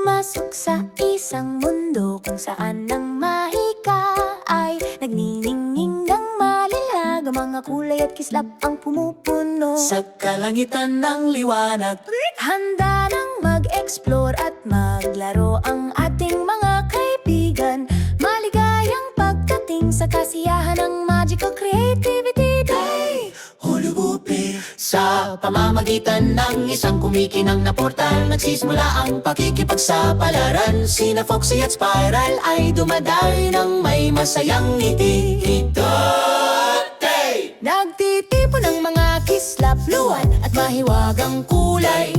pumasok sa isang mundo kung saan ang mahika ay nagniningning ng malilag. Ang mga kulay at kislap ang pumupuno Sa kalangitan ng liwanag, handa nang mag-explore at maglaro ang ating mga kaibigan. Maligayang pagdating sa kasiyahan ng magical creativity day. hulugupi sa pamamagitan ng isang kumikinang na portal, nagsisimula ang pakikipagsapalaran. Sina Foxy at Spiral ay dumadayo ng may masayang ngiti. Itote! Nagtitipon ng mga kislap, luwad at mahiwagang kulay.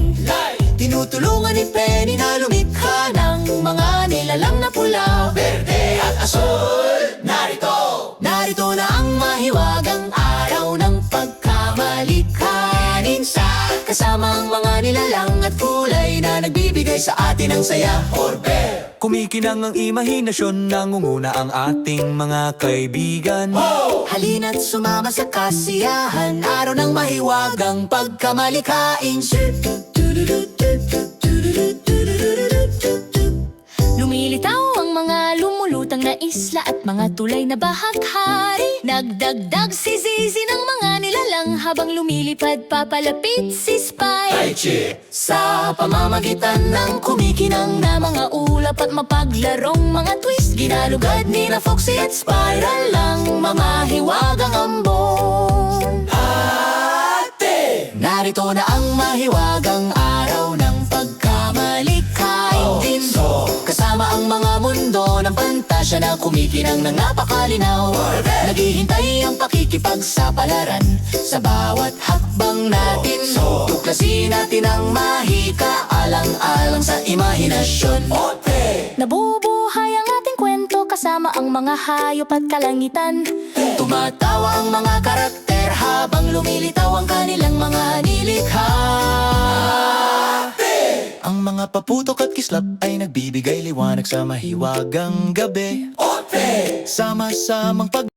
Tinutulungan ni Penny na lumikha ng mga nilalang na pula, berde at asul. Narito na ang mahiwagang araw ng pagkamalikanin sa kasama ang mga nilalang at kulay na nagbibigay sa atin ng saya. Orbe! Kumikinang ang imahinasyon, nangunguna ang ating mga kaibigan. Halina't sumama sa kasiyahan, araw ng mahiwagang pagkamalikain. Lumilitaw ang mga lumulutang na isla at mga tulay na bahaghari. Nagdagdag si Zizi ng mga nilalang habang lumilipad papalapit si Spy. Sa pamamagitan ng kumikinang na mga ulap at mapaglarong mga twist, ginalugad ni na Foxy at Spiral ang mamahiwagang ambon. Narito na ang mahiwagang araw ng pagkamalikain din. Kasama ang mga mundo ng pantasya na kumikinang ng napakalinaw. Naghihintay ang pakikipagsapalaran sa bawat hakbang natin. Tuklasin natin ang mahika, alang-alang sa imahinasyon. Nabubuhay ang ating kwento kasama ang mga hayop at kalangitan. Tumatawa ang mga karakter habang lumilitaw ang kanilang mga nilikha. Ang mga paputok at kislap ay nagbibigay liwanag sa mahiwagang gabi. Sama-samang